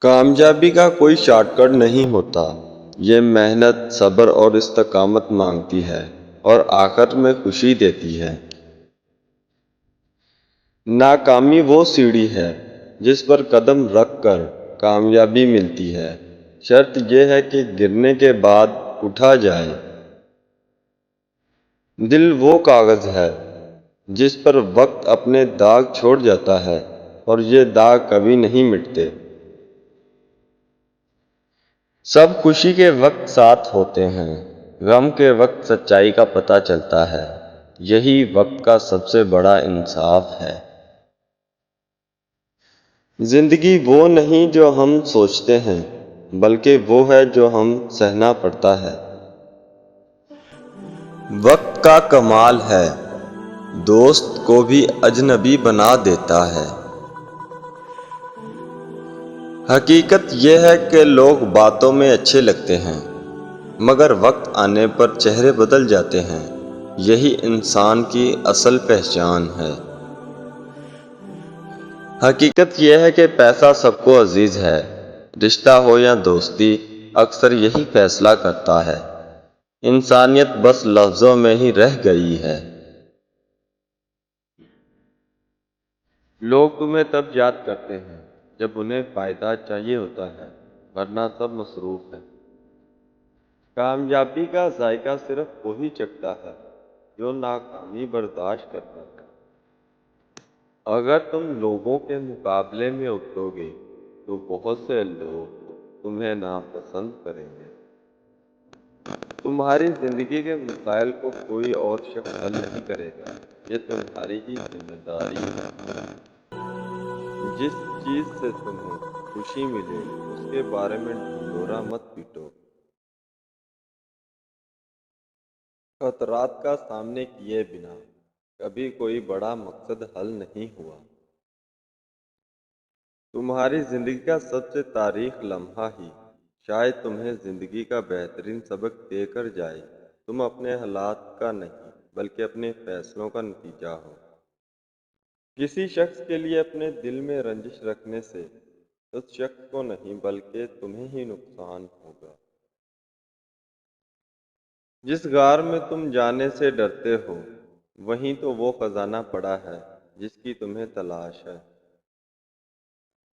کامیابی کا کوئی شارٹ کٹ نہیں ہوتا۔ یہ محنت، صبر اور استقامت مانگتی ہے اور آخر میں خوشی دیتی ہے۔ ناکامی وہ سیڑھی ہے جس پر قدم رکھ کر کامیابی ملتی ہے۔ شرط یہ ہے کہ گرنے کے بعد اٹھا جائے۔ دل وہ کاغذ ہے جس پر وقت اپنے داغ چھوڑ جاتا ہے اور یہ داغ کبھی نہیں مٹتے۔ سب خوشی کے وقت ساتھ ہوتے ہیں، غم کے وقت سچائی کا پتہ چلتا ہے۔ یہی وقت کا سب سے بڑا انصاف ہے۔ زندگی وہ نہیں جو ہم سوچتے ہیں، بلکہ وہ ہے جو ہم سہنا پڑتا ہے۔ وقت کا کمال ہے، دوست کو بھی اجنبی بنا دیتا ہے۔ حقیقت یہ ہے کہ لوگ باتوں میں اچھے لگتے ہیں، مگر وقت آنے پر چہرے بدل جاتے ہیں۔ یہی انسان کی اصل پہچان ہے۔ حقیقت یہ ہے کہ پیسہ سب کو عزیز ہے، رشتہ ہو یا دوستی، اکثر یہی فیصلہ کرتا ہے۔ انسانیت بس لفظوں میں ہی رہ گئی ہے۔ لوگ تمہیں تب یاد کرتے ہیں جب انہیں فائدہ چاہیے ہوتا ہے، ورنہ سب مصروف ہے۔ کامیابی کا ذائقہ صرف وہی چکھتا ہے جو ناکامی برداشت کرتا ہے۔ اگر تم لوگوں کے مقابلے میں اترو گے تو بہت سے لوگ تمہیں ناپسند کریں گے۔ تمہاری زندگی کے مسائل کو کوئی اور شخص حل نہیں کرے گا، یہ تمہاری ہی ذمہ داری ہے۔ جس چیز سے تمہیں خوشی ملے اس کے بارے میں ڈھنڈورا مت پیٹو۔ خطرات کا سامنا کیے بنا کبھی کوئی بڑا مقصد حل نہیں ہوا۔ تمہاری زندگی کا سب سے تاریخی لمحہ ہی شاید تمہیں زندگی کا بہترین سبق دے کر جائے۔ تم اپنے حالات کا نہیں بلکہ اپنے فیصلوں کا نتیجہ ہو۔ کسی شخص کے لیے اپنے دل میں رنجش رکھنے سے اس شخص کو نہیں بلکہ تمہیں ہی نقصان ہوگا۔ جس غار میں تم جانے سے ڈرتے ہو، وہیں تو وہ خزانہ پڑا ہے جس کی تمہیں تلاش ہے۔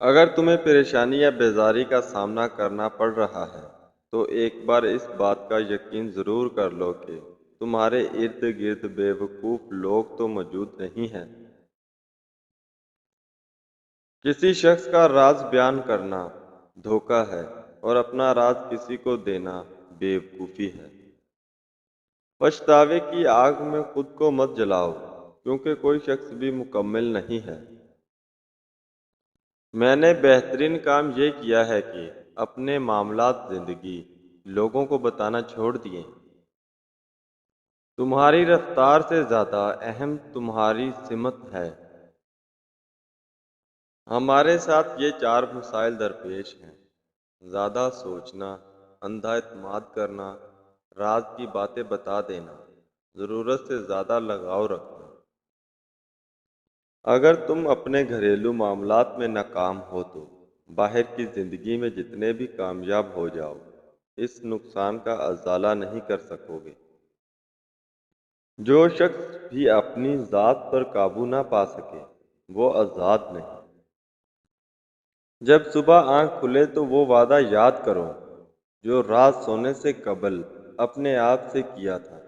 اگر تمہیں پریشانی یا بیزاری کا سامنا کرنا پڑ رہا ہے تو ایک بار اس بات کا یقین ضرور کر لو کہ تمہارے ارد گرد بے وقوف لوگ تو موجود نہیں ہیں۔ کسی شخص کا راز بیان کرنا دھوکہ ہے اور اپنا راز کسی کو دینا بے وقوفی ہے۔ پچھتاوے کی آگ میں خود کو مت جلاؤ، کیونکہ کوئی شخص بھی مکمل نہیں ہے۔ میں نے بہترین کام یہ کیا ہے کہ اپنے معاملات زندگی لوگوں کو بتانا چھوڑ دیے۔ تمہاری رفتار سے زیادہ اہم تمہاری سمت ہے۔ ہمارے ساتھ یہ 4 مسائل درپیش ہیں: زیادہ سوچنا، اندھا اعتماد کرنا، راز کی باتیں بتا دینا، ضرورت سے زیادہ لگاؤ رکھنا۔ اگر تم اپنے گھریلو معاملات میں ناکام ہو تو باہر کی زندگی میں جتنے بھی کامیاب ہو جاؤ، اس نقصان کا ازالہ نہیں کر سکو گے۔ جو شخص بھی اپنی ذات پر قابو نہ پا سکے وہ آزاد نہیں۔ جب صبح آنکھ کھلے تو وہ وعدہ یاد کرو جو رات سونے سے قبل اپنے آپ سے کیا تھا۔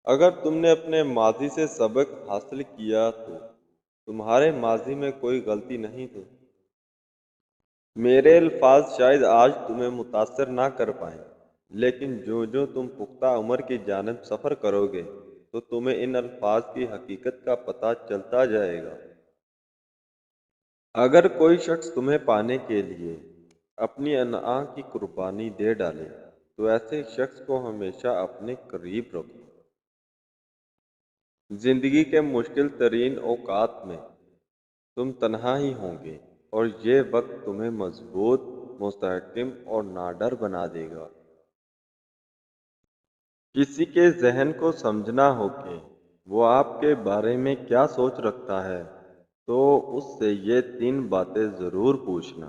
اگر تم نے اپنے ماضی سے سبق حاصل کیا تو تمہارے ماضی میں کوئی غلطی نہیں تھی۔ میرے الفاظ شاید آج تمہیں متاثر نہ کر پائیں، لیکن جو تم پختہ عمر کی جانب سفر کرو گے تو تمہیں ان الفاظ کی حقیقت کا پتہ چلتا جائے گا۔ اگر کوئی شخص تمہیں پانے کے لیے اپنی انا کی قربانی دے ڈالے تو ایسے شخص کو ہمیشہ اپنے قریب رکھو۔ زندگی کے مشکل ترین اوقات میں تم تنہا ہی ہوں گے اور یہ وقت تمہیں مضبوط، مستحکم اور ناڈر بنا دے گا۔ کسی کے ذہن کو سمجھنا ہو کہ وہ آپ کے بارے میں کیا سوچ رکھتا ہے تو اس سے یہ 3 باتیں ضرور پوچھنا۔